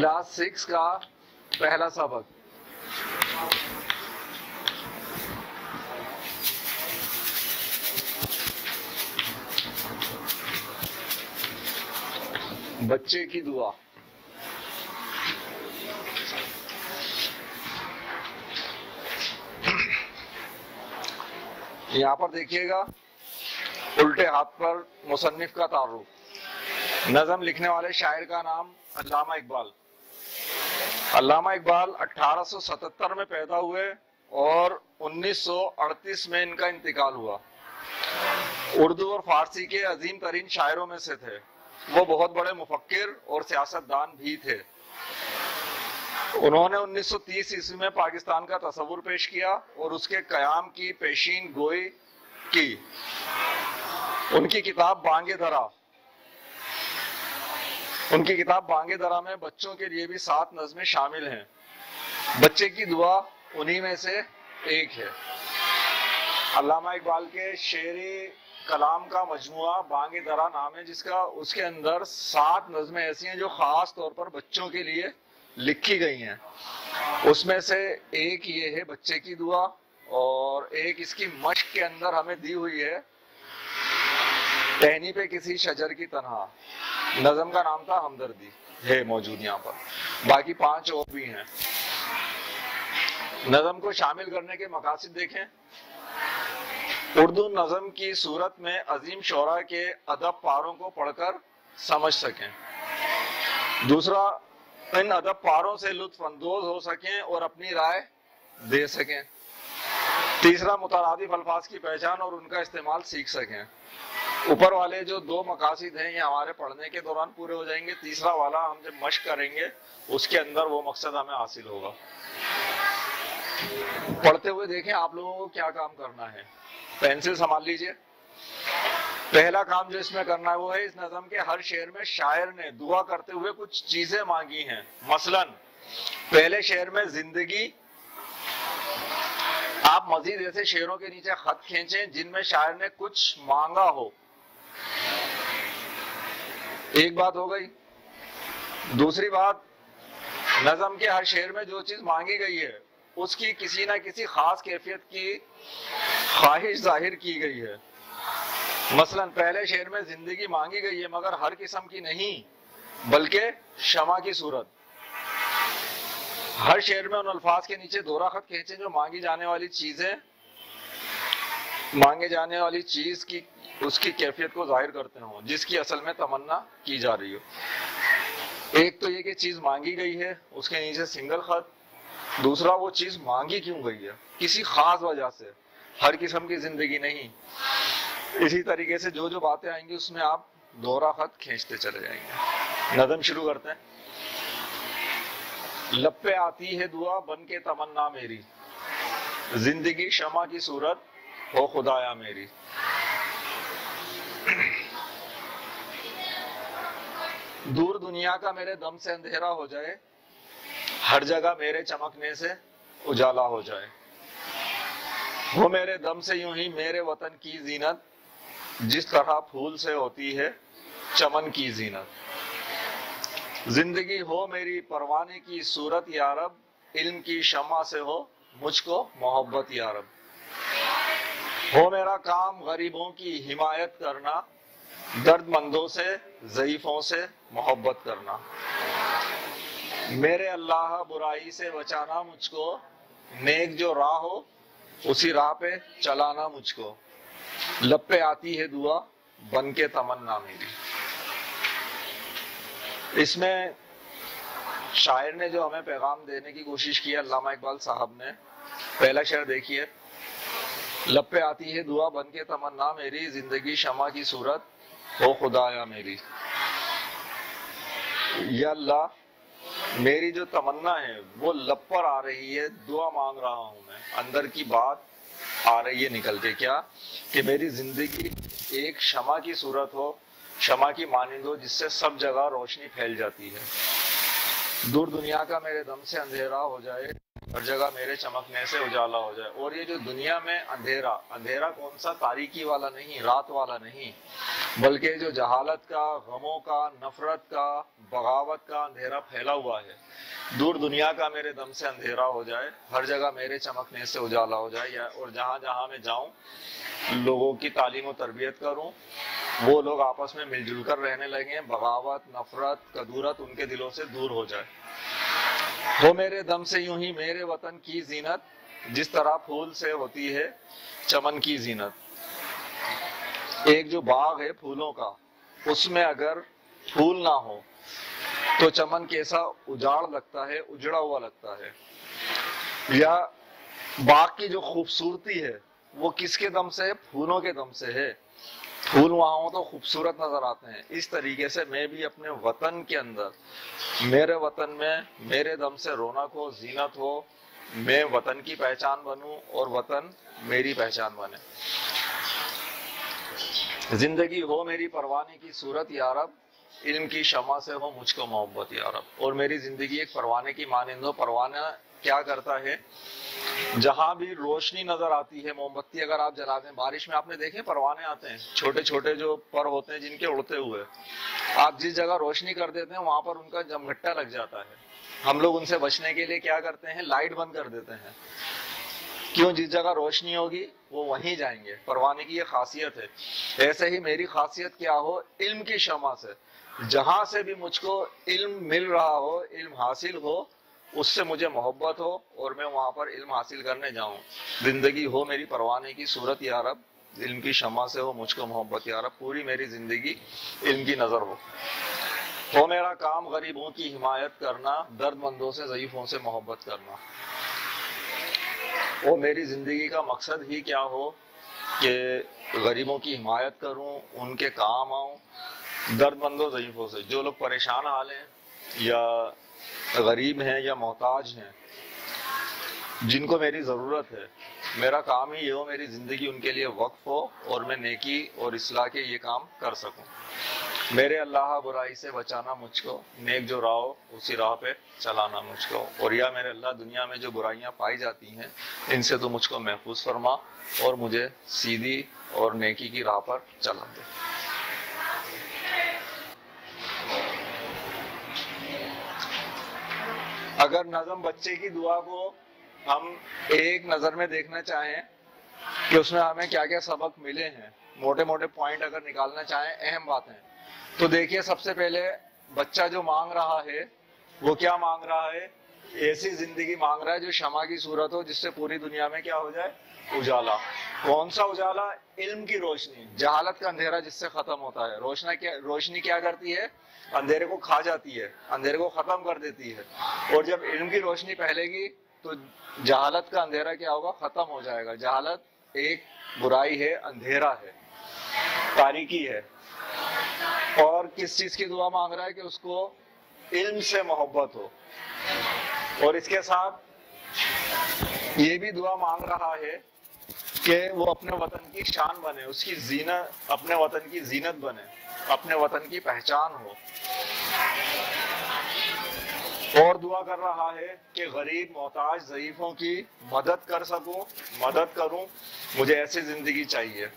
Class 6 کا پہلا سبق. بچے کی دعا. یہاں پر دیکھیے گا الٹے ہاتھ پر مصنف کا تعارف. نظم لکھنے والے شاعر کا نام علامہ اقبال. علامہ اقبال 1877 میں پیدا ہوئے اور 1938 میں ان کا انتقال ہوا. اردو اور فارسی کے عظیم ترین شاعروں میں سے تھے. وہ بہت بڑے مفکر اور سیاستدان بھی تھے. انہوں نے 1930 عیسوی میں پاکستان کا تصور پیش کیا اور اس کے قیام کی پیشین گوئی کی. ان کی کتاب بانگے درا میں بچوں کے لیے بھی 7 نظمیں شامل ہیں. بچے کی دعا انہی میں سے ایک ہے. علامہ اقبال کے شعری کلام کا مجموعہ بانگے درا نام ہے، اس کے اندر 7 نظمیں ایسی ہیں جو خاص طور پر بچوں کے لیے لکھی گئی ہیں. اس میں سے ایک یہ ہے بچے کی دعا، اور ایک اس کی مشق کے اندر ہمیں دی ہوئی ہے ٹہنی پہ کسی شجر کی تنہا. نظم کا نام تھا ہمدردی، ہے موجود یہاں پر. باقی 5 اور بھی ہیں. نظم کو شامل کرنے کے مقاصد دیکھیں. اردو نظم کی صورت میں عظیم شعراء کے ادب پاروں کو پڑھ کر سمجھ سکیں. دوسرا، ان ادب پاروں سے لطف اندوز ہو سکیں اور اپنی رائے دے سکیں. تیسرا، مترادف الفاظ کی پہچان اور ان کا استعمال سیکھ سکیں. اوپر والے جو 2 مقاصد ہیں یہ ہمارے پڑھنے کے دوران پورے ہو جائیں گے. تیسرا والا ہم جب مشق کریں گے اس کے اندر وہ مقصد ہمیں حاصل ہوگا. پڑھتے ہوئے دیکھیں آپ لوگوں کو کیا کام کرنا ہے. پینسل سنبھال لیجئے. پہلا کام جو اس میں کرنا ہے وہ ہے اس نظم کے ہر شعر میں شاعر نے دعا کرتے ہوئے کچھ چیزیں مانگی ہیں. مثلا پہلے شعر میں زندگی. آپ مزید ایسے شعروں کے نیچے خط کھینچیں جن میں شاعر نے کچھ مانگا ہو. ایک بات ہو گئی. دوسری بات، نظم کے ہر شعر میں جو چیز مانگی گئی ہے اس کی کسی نہ کسی خاص کیفیت کی خواہش ظاہر کی گئی ہے. مثلا پہلے شعر میں زندگی مانگی گئی ہے مگر ہر قسم کی نہیں بلکہ شمع کی صورت. ہر شعر میں ان الفاظ کے نیچے دورہ خط کھینچیں جو مانگی جانے والی چیز کی اس کی کیفیت کو ظاہر کرتے ہوں جس کی اصل میں تمنا کی جا رہی ہو. ایک تو یہ کہ چیز مانگی گئی ہے، اس کے نیچے سنگل خط. دوسرا، وہ چیز مانگی کیوں گئی ہے، کسی خاص وجہ سے، ہر قسم کی زندگی نہیں. اسی طریقے سے جو باتیں آئیں گی اس میں آپ دورہ خط کھینچتے چلے جائیں گے. نظم شروع کرتے ہیں. لب پہ آتی ہے دعا بن کے تمنا میری، زندگی شمع کی صورت ہو خدایا میری. دور دنیا کا میرے دم سے اندھیرا ہو جائے، ہر جگہ میرے چمکنے سے اجالا ہو جائے. وہ میرے دم سے یوں ہی میرے وطن کی زینت، جس طرح پھول سے ہوتی ہے چمن کی زینت. زندگی ہو میری پروانے کی صورت یا رب، علم کی شمع سے ہو مجھ کو محبت یا رب. ہو میرا کام غریبوں کی حمایت کرنا، درد مندوں سے ضعیفوں سے محبت کرنا. میرے اللہ برائی سے بچانا مجھ کو، نیک جو راہ ہو اسی راہ پہ چلانا مجھ کو. لب پہ آتی ہے دعا بن کے تمنا میری. اس میں شاعر نے جو ہمیں پیغام دینے کی کوشش کی ہے علامہ اقبال صاحب نے. پہلا شعر دیکھیے. لب پہ آتی ہے دعا بن کے تمنا میری، زندگی شمع کی صورت ہو خدایا میری. یا اللہ، میری جو تمنا ہے وہ لب پر آ رہی ہے، دعا مانگ رہا ہوں میں، اندر کی بات آ رہی ہے نکل کے. کیا کہ میری زندگی ایک شمع کی صورت ہو، شمع کی مانند ہو جس سے سب جگہ روشنی پھیل جاتی ہے. دور دنیا کا میرے دم سے اندھیرا ہو جائے، ہر جگہ میرے چمکنے سے اجالا ہو جائے. اور یہ جو دنیا میں اندھیرا، اندھیرا کون سا؟ تاریکی والا نہیں، رات والا نہیں، بلکہ جو جہالت کا، غموں کا، نفرت کا، بغاوت کا اندھیرا پھیلا ہوا ہے، دور دنیا کا میرے دم سے اندھیرا ہو جائے، ہر جگہ میرے چمکنے سے اجالا ہو جائے. اور جہاں جہاں میں جاؤں لوگوں کی تعلیم و تربیت کروں، وہ لوگ آپس میں مل جل کر رہنے لگیں، بغاوت، نفرت، کدورت ان کے دلوں سے دور ہو جائے. ہو میرے دم سے یوں ہی میرے وطن کی زینت، جس طرح پھول سے ہوتی ہے چمن کی زینت. ایک جو باغ ہے پھولوں کا، اس میں اگر پھول نہ ہو تو چمن کیسا اجاڑ لگتا ہے، اجڑا ہوا لگتا ہے. یا باغ کی جو خوبصورتی ہے وہ کس کے دم سے ہے؟ پھولوں کے دم سے ہے. پھول وہاں ہوں تو خوبصورت نظر آتے ہیں. اس طریقے سے میں بھی اپنے وطن کے اندر، میرے وطن میں میرے دم سے رونق ہو، زینت ہو، میں وطن کی پہچان بنوں اور وطن میری پہچان بنے. زندگی ہو میری پروانے کی صورت یا رب، علم کی شمع سے ہو مجھ کو محبت یا رب. اور میری زندگی ایک پروانے کی مانند ہو. پروانہ کیا کرتا ہے؟ جہاں بھی روشنی نظر آتی ہے، موم بتی اگر آپ جلاتے ہیں، بارش میں آپ نے دیکھے پروانے آتے ہیں، چھوٹے چھوٹے جو پر ہوتے ہیں جن کے اڑتے ہوئے، آپ جس جگہ روشنی کر دیتے ہیں وہاں پر ان کا جمگھٹا لگ جاتا ہے. ہم لوگ ان سے بچنے کے لیے کیا کرتے ہیں؟ لائٹ بند کر دیتے ہیں. کیوں؟ جس جگہ روشنی ہوگی وہ وہیں جائیں گے. پروانے کی یہ خاصیت ہے. ایسے ہی میری خاصیت کیا ہو؟ علم کی شمع سے، جہاں سے بھی مجھ کو علم مل رہا ہو، علم حاصل ہو، اس سے مجھے محبت ہو اور میں وہاں پر علم حاصل کرنے جاؤں. زندگی ہو میری پروانے کی صورت یا رب، علم کی شمع سے ہو مجھ کو محبت یا رب. پوری میری زندگی علم کی نظر ہو میرا کام غریبوں کی حمایت کرنا، درد مندوں سے، ضعیفوں سے محبت کرنا. اور میری زندگی کا مقصد ہی کیا ہو کہ غریبوں کی حمایت کروں، ان کے کام آؤں، درد مندوں، ضعیفوں سے. جو لوگ پریشان حال ہیں یا غریب ہیں یا محتاج ہیں، جن کو میری ضرورت ہے، میرا کام ہی یہ ہو میری زندگی ان کے لیے وقف ہو اور میں نیکی اور اصلاح کے یہ کام کر سکوں. میرے اللہ برائی سے بچانا مجھ کو، نیک جو راہ ہو اسی راہ پہ چلانا مجھ کو. اور یا میرے اللہ دنیا میں جو برائیاں پائی جاتی ہیں ان سے تو مجھ کو محفوظ فرما اور مجھے سیدھی اور نیکی کی راہ پر چلا دے. اگر نظم بچے کی دعا کو ہم ایک نظر میں دیکھنا چاہیں کہ اس میں ہمیں کیا کیا سبق ملے ہیں، موٹے موٹے پوائنٹ اگر نکالنا چاہیں، اہم باتیں، تو دیکھیے سب سے پہلے بچہ جو مانگ رہا ہے وہ کیا مانگ رہا ہے؟ ایسی زندگی مانگ رہا ہے جو شمع کی صورت ہو، جس سے پوری دنیا میں کیا ہو جائے؟ اجالا. کون سا اجالا؟ علم کی روشنی. جہالت کا اندھیرا جس سے ختم ہوتا ہے. روشنی کیا کرتی ہے؟ اندھیرے کو کھا جاتی ہے، اندھیرے کو ختم کر دیتی ہے. اور جب علم کی روشنی پھیلے گی تو جہالت کا اندھیرا کیا ہوگا؟ ختم ہو جائے گا. جہالت ایک برائی ہے، اندھیرا ہے، تاریکی ہے. اور کس چیز کی دعا مانگ رہا ہے؟ کہ اس کو علم سے محبت ہو. اور اس کے ساتھ یہ بھی دعا مانگ رہا ہے کہ وہ اپنے وطن کی شان بنے، اس کی زینت، اپنے وطن کی زینت بنے، اپنے وطن کی پہچان ہو. اور دعا کر رہا ہے کہ غریب، محتاج، ضعیفوں کی مدد کر سکوں، مدد کروں. مجھے ایسی زندگی چاہیے.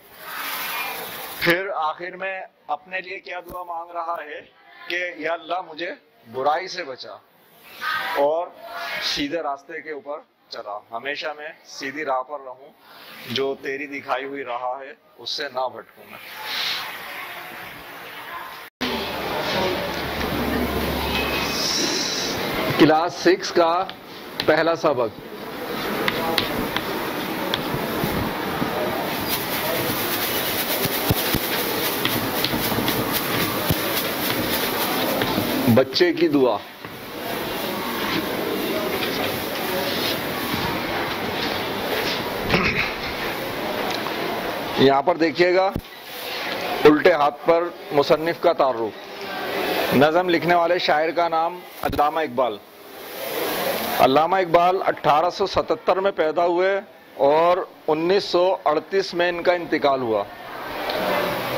پھر آخر میں اپنے لیے کیا دعا مانگ رہا ہے؟ کہ یا اللہ مجھے برائی سے بچا اور سیدھے راستے کے اوپر چلا. ہمیشہ میں سیدھی راہ پر رہوں، جو تیری دکھائی ہوئی راہ ہے اس سے نہ بھٹکوں میں. کلاس 6 کا پہلا سبق. بچے کی دعا. یہاں پر دیکھیے گا الٹے ہاتھ پر مصنف کا تعارف. نظم لکھنے والے شاعر کا نام علامہ اقبال. علامہ اقبال 1877 میں پیدا ہوئے اور 1938 میں ان کا انتقال ہوا.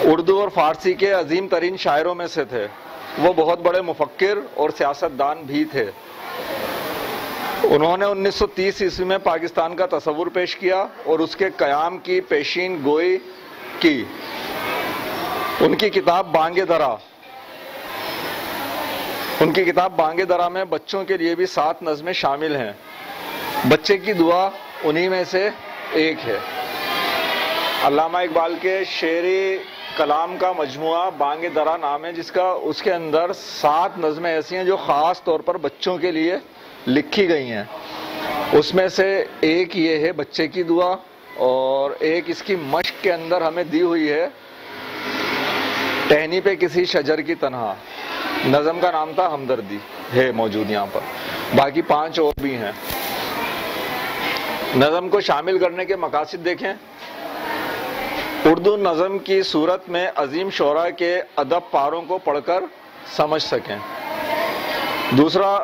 اردو اور فارسی کے عظیم ترین شاعروں میں سے تھے. وہ بہت بڑے مفکر اور سیاست دان بھی تھے. انہوں نے 1930 عیسوی میں پاکستان کا تصور پیش کیا اور اس کے قیام کی پیشین گوئی کی۔ ان کی کتاب بانگ درا میں بچوں کے لیے بھی 7 نظمیں شامل ہیں۔ بچے کی دعا انہی میں سے ایک ہے۔ علامہ اقبال کے شعری کلام کا مجموعہ بانگ درا نام ہے، اس کے اندر 7 نظمیں ایسی ہیں جو خاص طور پر بچوں کے لیے لکھی گئی ہیں۔ اس میں سے ایک یہ ہے بچے کی دعا، اور ایک اس کی مشق کے اندر ہمیں دی ہوئی ہے ٹہنی پہ کسی شجر کی تنہا۔ نظم کا نام تھا ہمدردی، ہے موجود یہاں پر، باقی 5 اور بھی ہیں۔ نظم کو شامل کرنے کے مقاصد دیکھیں۔ اردو نظم کی صورت میں عظیم شعراء کے ادب پاروں کو پڑھ کر سمجھ سکیں۔ دوسرا،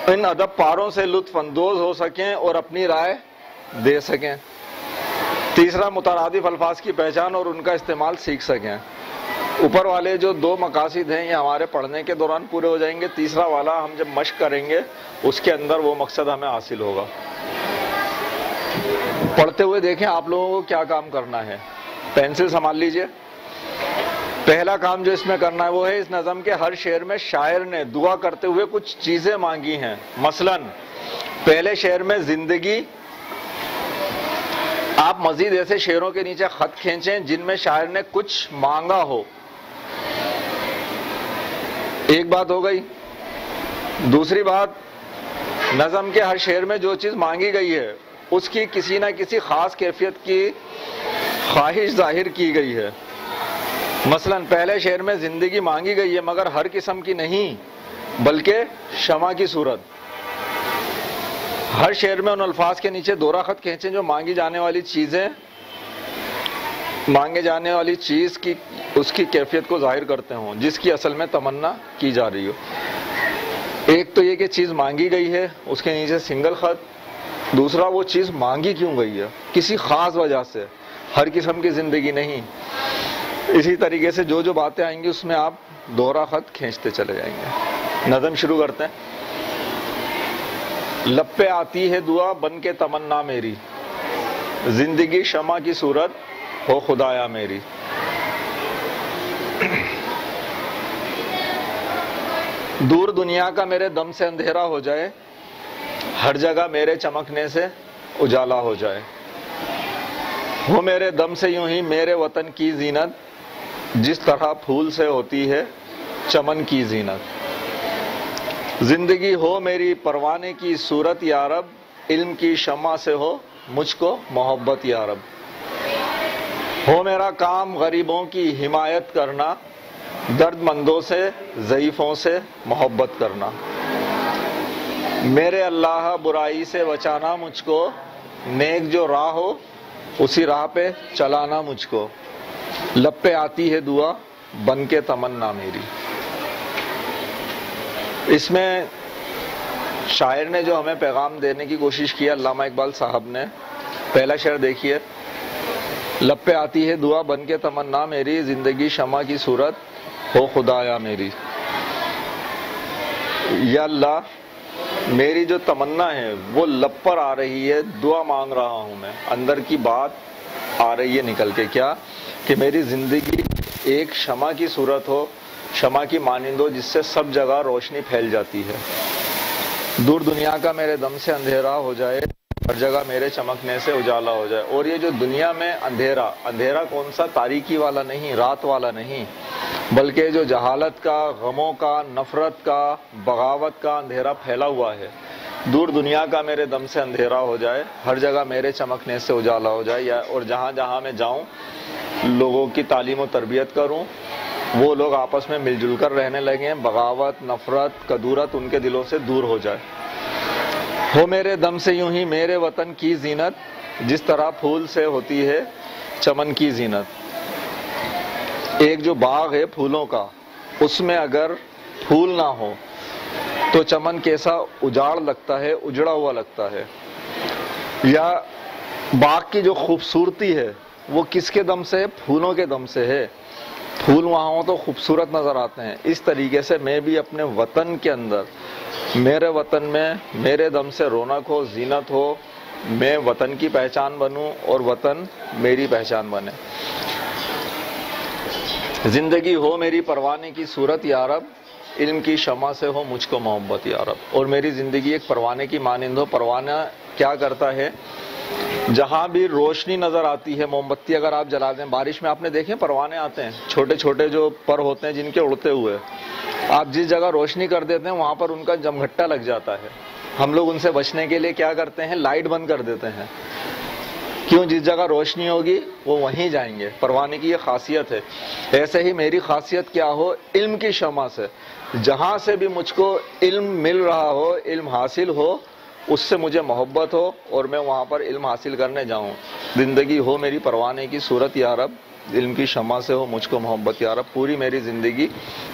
ان ادب پاروں سے لطف اندوز ہو سکیں اور اپنی رائے دے سکیں۔ تیسرا، مترادف الفاظ کی پہچان اور ان کا استعمال سیکھ سکیں۔ اوپر والے جو 2 مقاصد ہیں یہ ہمارے پڑھنے کے دوران پورے ہو جائیں گے۔ تیسرا والا ہم جب مشق کریں گے اس کے اندر وہ مقصد ہمیں حاصل ہوگا۔ پڑھتے ہوئے دیکھیں آپ لوگوں کو کیا کام کرنا ہے۔ پینسل سنبھال لیجئے۔ پہلا کام جو اس میں کرنا ہے وہ ہے اس نظم کے ہر شعر میں شاعر نے دعا کرتے ہوئے کچھ چیزیں مانگی ہیں۔ مثلا پہلے شعر میں زندگی، آپ مزید ایسے شعروں کے نیچے خط کھینچیں جن میں شاعر نے کچھ مانگا ہو۔ ایک بات ہو گئی۔ دوسری بات، نظم کے ہر شعر میں جو چیز مانگی گئی ہے اس کی کسی نہ کسی خاص کیفیت کی خواہش ظاہر کی گئی ہے۔ مثلا پہلے شعر میں زندگی مانگی گئی ہے مگر ہر قسم کی نہیں بلکہ شمع کی صورت۔ ہر شعر میں ان الفاظ کے نیچے دوہرا خط کھینچیں جو مانگے جانے والی چیز کی اس کی کیفیت کو ظاہر کرتے ہوں جس کی اصل میں تمنا کی جا رہی ہو۔ ایک تو یہ کہ چیز مانگی گئی ہے، اس کے نیچے سنگل خط۔ دوسرا، وہ چیز مانگی کیوں گئی ہے، کسی خاص وجہ سے، ہر قسم کی زندگی نہیں۔ اسی طریقے سے جو باتیں آئیں گی اس میں آپ دوہرا خط کھینچتے چلے جائیں گے۔ نظم شروع کرتے ہیں۔ لب پہ آتی ہے دعا بن کے تمنا میری، زندگی شمع کی صورت ہو خدایا میری۔ دور دنیا کا میرے دم سے اندھیرا ہو جائے، ہر جگہ میرے چمکنے سے اجالا ہو جائے۔ ہو میرے دم سے یوں ہی میرے وطن کی زینت، جس طرح پھول سے ہوتی ہے چمن کی زینت۔ زندگی ہو میری پروانے کی صورت یا رب، علم کی شمع سے ہو مجھ کو محبت یا رب۔ ہو میرا کام غریبوں کی حمایت کرنا، درد مندوں سے ضعیفوں سے محبت کرنا۔ میرے اللہ برائی سے بچانا مجھ کو، نیک جو راہ ہو اسی راہ پہ چلانا مجھ کو۔ لب پہ آتی ہے دعا بن کے تمنا میری۔ اس میں شاعر نے جو ہمیں پیغام دینے کی کوشش کی، علامہ اقبال صاحب نے، پہلا شعر دیکھیے۔ لب پہ آتی ہے دعا بن کے تمنا میری، زندگی شمع کی صورت ہو خدایا میری۔ یا اللہ، میری جو تمنا ہے وہ لب پر آ رہی ہے، دعا مانگ رہا ہوں میں، اندر کی بات آ رہی ہے نکل کے، کیا کہ میری زندگی ایک شمع کی صورت ہو، شمع کی مانند ہو جس سے سب جگہ روشنی پھیل جاتی ہے۔ دور دنیا کا میرے دم سے اندھیرا ہو جائے، ہر جگہ میرے چمکنے سے اجالا ہو جائے۔ اور یہ جو دنیا میں اندھیرا کون سا تاریکی والا نہیں، رات والا نہیں، بلکہ جو جہالت کا، غموں کا، نفرت کا، بغاوت کا اندھیرا پھیلا ہوا ہے۔ دور دنیا کا میرے دم سے اندھیرا ہو جائے، ہر جگہ میرے چمکنے سے اجالا ہو جائے، اور جہاں جہاں میں جاؤں لوگوں کی تعلیم و تربیت کروں، وہ لوگ آپس میں مل جل کر رہنے لگیں، بغاوت، نفرت، کدورت ان کے دلوں سے دور ہو جائے۔ ہو میرے دم سے یوں ہی میرے وطن کی زینت، جس طرح پھول سے ہوتی ہے چمن کی زینت۔ ایک جو باغ ہے پھولوں کا، اس میں اگر پھول نہ ہو تو چمن کیسا اجاڑ لگتا ہے، اجڑا ہوا لگتا ہے۔ یا باغ کی جو خوبصورتی ہے وہ کس کے دم سے ہے؟ پھولوں کے دم سے ہے۔ پھول وہاں ہوں تو خوبصورت نظر آتے ہیں۔ اس طریقے سے میں بھی اپنے وطن کے اندر میرے وطن میں میرے دم سے رونق ہو، زینت ہو، میں وطن کی پہچان بنوں اور وطن میری پہچان بنے۔ زندگی ہو میری پروانے کی صورت یا رب، علم کی شمع سے ہو مجھ کو محبت یا رب۔ اور میری زندگی ایک پروانے کی مانند ہو۔ پروانہ کیا کرتا ہے؟ جہاں بھی روشنی نظر آتی ہے، موم بتی اگر آپ جلا دیں، بارش میں آپ نے دیکھے پروانے آتے ہیں، چھوٹے چھوٹے جو پر ہوتے ہیں جن کے اڑتے ہوئے، آپ جس جگہ روشنی کر دیتے ہیں وہاں پر ان کا جمگھٹا لگ جاتا ہے۔ ہم لوگ ان سے بچنے کے لیے کیا کرتے ہیں؟ لائٹ بند کر دیتے ہیں۔ کیوں؟ جس جگہ روشنی ہوگی وہ وہیں جائیں گے۔ پروانے کی یہ خاصیت ہے۔ ایسے ہی میری خاصیت کیا ہو؟ علم کی شمع سے، جہاں سے بھی مجھ کو علم مل رہا ہو، علم حاصل ہو، اس سے مجھے محبت ہو اور میں وہاں پر علم حاصل کرنے جاؤں۔ زندگی ہو میری پروانے کی صورت یا رب، علم کی شمع سے ہو مجھ کو محبت یا رب۔ پوری میری زندگی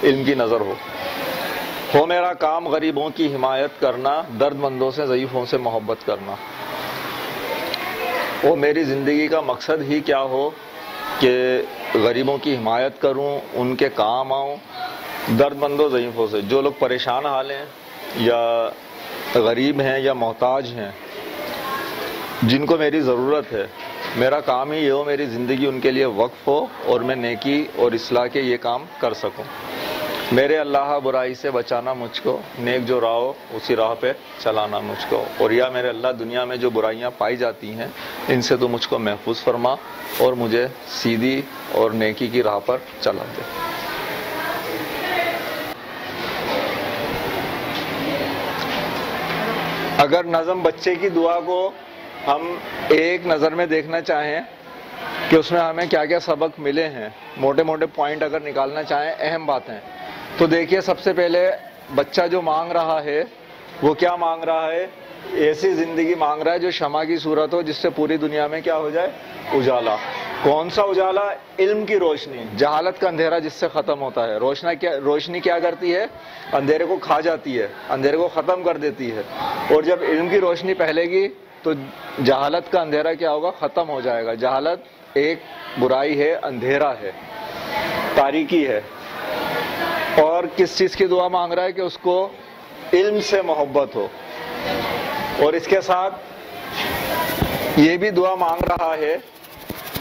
علم کی نظر ہو میرا کام غریبوں کی حمایت کرنا، درد مندوں سے، ضعیفوں سے محبت کرنا۔ وہ میری زندگی کا مقصد ہی کیا ہو کہ غریبوں کی حمایت کروں، ان کے کام آؤں، درد مندوں، ضعیفوں سے، جو لوگ پریشان حال ہیں یا غریب ہیں یا محتاج ہیں، جن کو میری ضرورت ہے، میرا کام ہی یہ ہو میری زندگی ان کے لیے وقف ہو اور میں نیکی اور اصلاح کے یہ کام کر سکوں۔ میرے اللہ برائی سے بچانا مجھ کو، نیک جو راہ ہو اسی راہ پہ چلانا مجھ کو۔ اور یا میرے اللہ دنیا میں جو برائیاں پائی جاتی ہیں ان سے تو مجھ کو محفوظ فرما اور مجھے سیدھی اور نیکی کی راہ پر چلا دے۔ اگر نظم بچے کی دعا کو ہم ایک نظر میں دیکھنا چاہیں کہ اس میں ہمیں کیا کیا سبق ملے ہیں، موٹے موٹے پوائنٹ اگر نکالنا چاہیں، اہم باتیں، تو دیکھیے سب سے پہلے بچہ جو مانگ رہا ہے وہ کیا مانگ رہا ہے؟ ایسی زندگی مانگ رہا ہے جو شمع کی صورت ہو، جس سے پوری دنیا میں کیا ہو جائے؟ اجالا۔ کون سا اجالا؟ علم کی روشنی، جہالت کا اندھیرا جس سے ختم ہوتا ہے۔ روشنی کیا کرتی ہے؟ اندھیرے کو کھا جاتی ہے، اندھیرے کو ختم کر دیتی ہے۔ اور جب علم کی روشنی پھیلے گی تو جہالت کا اندھیرا کیا ہوگا؟ ختم ہو جائے گا۔ جہالت ایک برائی ہے، اندھیرا ہے، تاریکی ہے۔ اور کس چیز کی دعا مانگ رہا ہے؟ کہ اس کو علم سے محبت ہو، اور اس کے ساتھ یہ بھی دعا مانگ رہا ہے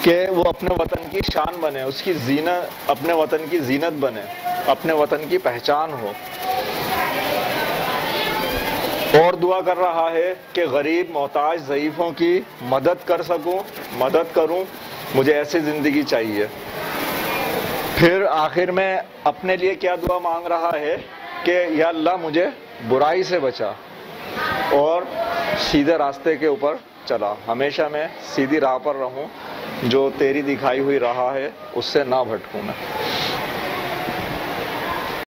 کہ وہ اپنے وطن کی شان بنے، اس کی زینت، اپنے وطن کی زینت بنے، اپنے وطن کی پہچان ہو۔ اور دعا کر رہا ہے کہ غریب، محتاج، ضعیفوں کی مدد کر سکوں، مدد کروں، مجھے ایسی زندگی چاہیے۔ پھر آخر میں اپنے لیے کیا دعا مانگ رہا ہے؟ کہ یا اللہ مجھے برائی سے بچا اور سیدھے راستے کے اوپر چلا، ہمیشہ میں سیدھی راہ پر رہوں، جو تیری دکھائی ہوئی راہ ہے اس سے نہ بھٹکوں میں۔